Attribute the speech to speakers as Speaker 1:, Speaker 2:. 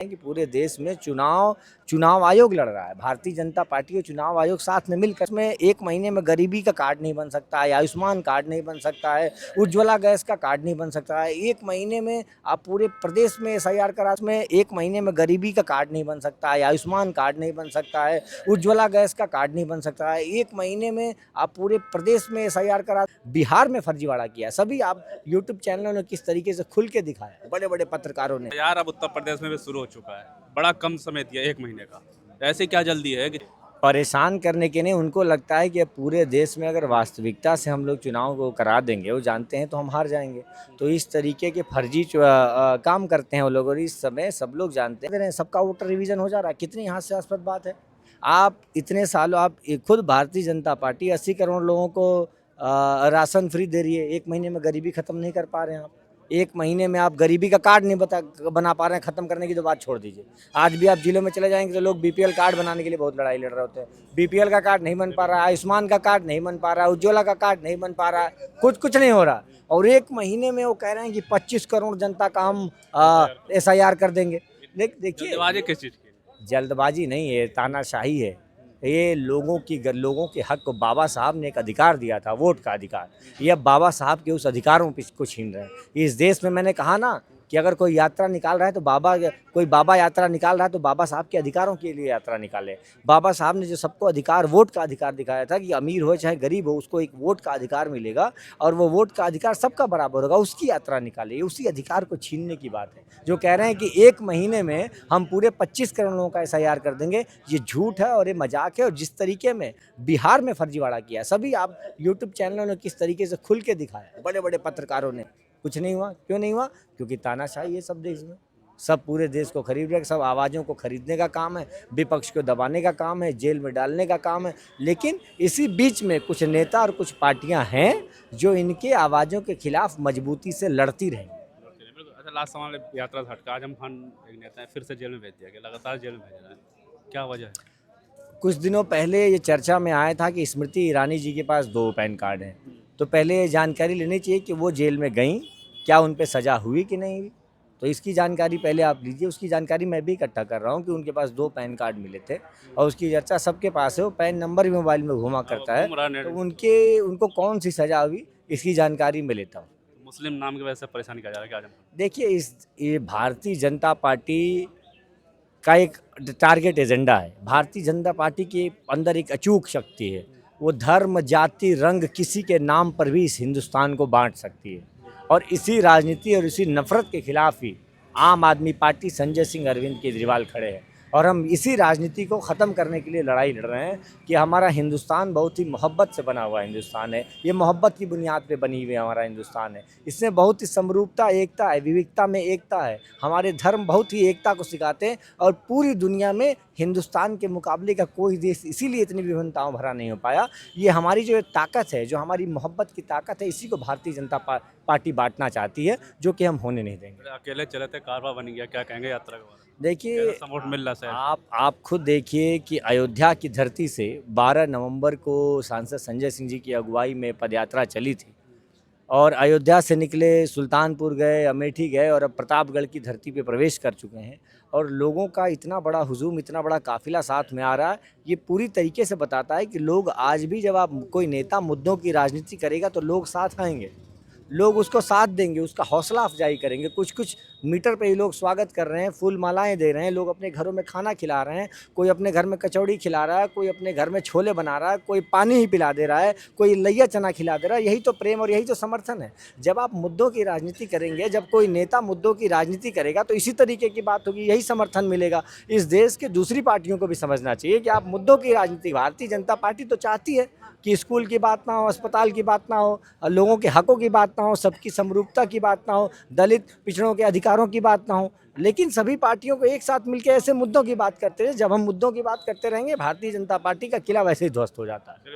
Speaker 1: कि पूरे देश में चुनाव आयोग लड़ रहा है। भारतीय जनता पार्टी और चुनाव आयोग साथ में मिलकर में एक महीने में गरीबी का कार्ड नहीं बन सकता है, आयुष्मान कार्ड नहीं बन सकता है, उज्ज्वला गैस का कार्ड नहीं बन सकता है। एक महीने में आप पूरे प्रदेश में SIR करा में एक महीने में गरीबी का कार्ड नहीं बन सकता है, आयुष्मान कार्ड नहीं बन सकता है, उज्ज्वला गैस का कार्ड नहीं बन सकता है। एक महीने में आप पूरे प्रदेश में SIR करा। बिहार में फर्जीवाड़ा किया, सभी आप यूट्यूब चैनलों ने किस तरीके से खुल के दिखाया, बड़े बड़े पत्रकारों ने।
Speaker 2: यार अब उत्तर प्रदेश में भी शुरू हो चुका है, बड़ा कम समय दिया 1 महीने का। ऐसे क्या जल्दी है कि
Speaker 1: परेशान करने के लिए उनको लगता है कि अब पूरे देश में अगर वास्तविकता से हम लोग चुनाव को करा देंगे, वो जानते हैं तो हम हार जाएंगे, तो इस तरीके के फर्जी काम करते हैं वो लोग। और इस समय सब लोग जानते हैं सबका वोटर रिवीजन हो जा रहा है। कितनी हास्यास्पद बात है। आप इतने सालों आप खुद भारतीय जनता पार्टी 80 करोड़ लोगों को राशन फ्री दे रही है, एक महीने में गरीबी खत्म नहीं कर पा रहे हैं आप। एक महीने में आप गरीबी का कार्ड नहीं बना पा रहे हैं। खत्म करने की तो बात छोड़ दीजिए। आज भी आप जिलों में चले जाएंगे तो लोग BPL कार्ड बनाने के लिए बहुत लड़ाई लड़ रहे होते हैं। BPL का कार्ड नहीं बन पा रहा है, आयुष्मान का कार्ड नहीं बन पा रहा है, उज्ज्वला का कार्ड नहीं बन पा रहा है, कुछ नहीं हो रहा। और एक महीने में वो कह रहे हैं कि 25 करोड़ जनता का हम SIR कर देंगे। देखिए,
Speaker 2: जल्दबाजी किस चीज़ की?
Speaker 1: जल्दबाजी नहीं है, तानाशाही है। ये लोगों के हक को बाबा साहब ने एक अधिकार दिया था, वोट का अधिकार। ये अब बाबा साहब के उस अधिकारों को छीन रहे हैं। इस देश में मैंने कहा ना कि अगर कोई यात्रा निकाल रहा है तो कोई बाबा यात्रा निकाल रहा है तो बाबा साहब के अधिकारों के लिए यात्रा निकाले। बाबा साहब ने जो सबको अधिकार, वोट का अधिकार दिखाया था कि अमीर हो चाहे गरीब हो, उसको एक वोट का अधिकार मिलेगा और वो वोट का अधिकार सबका बराबर होगा, उसकी यात्रा निकाले। ये उसी अधिकार को छीनने की बात है। जो कह रहे हैं कि एक महीने में हम पूरे 25 करोड़ लोगों का SIR कर देंगे, ये झूठ है और ये मजाक है। और जिस तरीके में बिहार में फर्जीवाड़ा किया, सभी आप यूट्यूब चैनलों ने किस तरीके से खुल के दिखाया, बड़े बड़े पत्रकारों ने। कुछ नहीं हुआ। क्यों नहीं हुआ? क्योंकि तानाशाही है सब देश में। सब पूरे देश को खरीद रहे, सब आवाज़ों को खरीदने का काम है, विपक्ष को दबाने का काम है, जेल में डालने का काम है। लेकिन इसी बीच में कुछ नेता और कुछ पार्टियां हैं जो इनके आवाज़ों के खिलाफ मजबूती से लड़ती रहेंगी।
Speaker 2: अच्छा, लास्ट सवाल यात्रा से हटकर आजम खान एक नेता है, फिर से जेल में भेज दिया गया, लगातार जेल में भेज रहा है, क्या वजह है?
Speaker 1: कुछ दिनों पहले ये चर्चा में आया था कि स्मृति ईरानी जी के पास 2 पैन कार्ड हैं, तो पहले ये जानकारी लेनी चाहिए कि वो जेल में गईं, क्या उन पे सज़ा हुई कि नहीं हुई। तो इसकी जानकारी पहले आप लीजिए। उसकी जानकारी मैं भी इकट्ठा कर रहा हूँ कि उनके पास 2 पैन कार्ड मिले थे और उसकी चर्चा सबके पास है। वो पैन नंबर भी मोबाइल में घुमा करता है, तो उनको कौन सी सज़ा हुई, इसकी जानकारी मैं लेता हूँ।
Speaker 2: मुस्लिम नाम की वजह से परेशानी किया जा रहा है क्या आजम खान?
Speaker 1: देखिए, ये भारतीय जनता पार्टी का एक टारगेट एजेंडा है। भारतीय जनता पार्टी के अंदर एक अचूक शक्ति है। वो धर्म, जाति, रंग किसी के नाम पर भी इस हिंदुस्तान को बांट सकती है। और इसी राजनीति और इसी नफरत के खिलाफ ही आम आदमी पार्टी, संजय सिंह, अरविंद केजरीवाल खड़े हैं। और हम इसी राजनीति को ख़त्म करने के लिए लड़ाई लड़ रहे हैं कि हमारा हिंदुस्तान बहुत ही मोहब्बत से बना हुआ हिंदुस्तान है। ये मोहब्बत की बुनियाद पे बनी हुई हमारा हिंदुस्तान है। इसमें बहुत ही समरूपता, एकता है, विविधता में एकता है। हमारे धर्म बहुत ही एकता को सिखाते हैं और पूरी दुनिया में हिंदुस्तान के मुकाबले का कोई देश इसीलिए इतनी विभिन्नताओं भरा नहीं हो पाया। ये हमारी जो ताकत है, जो हमारी मोहब्बत की ताकत है, इसी को भारतीय जनता पार्टी बांटना चाहती है, जो कि हम होने नहीं देंगे।
Speaker 2: अकेले चले थे, कारवां बन गया, क्या कहेंगे यात्रा के बारे में?
Speaker 1: देखिए,
Speaker 2: सपोर्ट मिल रहा है?
Speaker 1: आप खुद देखिए कि अयोध्या की धरती से 12 नवंबर को सांसद संजय सिंह जी की अगुवाई में पदयात्रा चली थी और अयोध्या से निकले, सुल्तानपुर गए, अमेठी गए और अब प्रतापगढ़ की धरती पे प्रवेश कर चुके हैं। और लोगों का इतना बड़ा हुजूम, इतना बड़ा काफिला साथ में आ रहा है, ये पूरी तरीके से बताता है कि लोग आज भी, जब आप कोई नेता मुद्दों की राजनीति करेगा तो लोग साथ आएंगे, लोग उसको साथ देंगे, उसका हौसला अफजाई करेंगे। कुछ मीटर पे ही लोग स्वागत कर रहे हैं, फूल मालाएं दे रहे हैं, लोग अपने घरों में खाना खिला रहे हैं, कोई अपने घर में कचौड़ी खिला रहा है, कोई अपने घर में छोले बना रहा है, कोई पानी ही पिला दे रहा है, कोई लैया चना खिला दे रहा है। यही तो प्रेम और यही तो समर्थन है। जब आप मुद्दों की राजनीति करेंगे, जब कोई नेता मुद्दों की राजनीति करेगा तो इसी तरीके की बात होगी, यही समर्थन मिलेगा। इस देश के दूसरी पार्टियों को भी समझना चाहिए कि आप मुद्दों की राजनीति, भारतीय जनता पार्टी तो चाहती है कि स्कूल की बात ना हो, अस्पताल की बात ना हो, लोगों के हकों की बात ना हो, सबकी समरूपता की बात ना हो, दलित पिछड़ों के अधिकारों की बात ना हो। लेकिन सभी पार्टियों को एक साथ मिलकर ऐसे मुद्दों की बात करते हैं। जब हम मुद्दों की बात करते रहेंगे, भारतीय जनता पार्टी का किला वैसे ही ध्वस्त हो जाता है।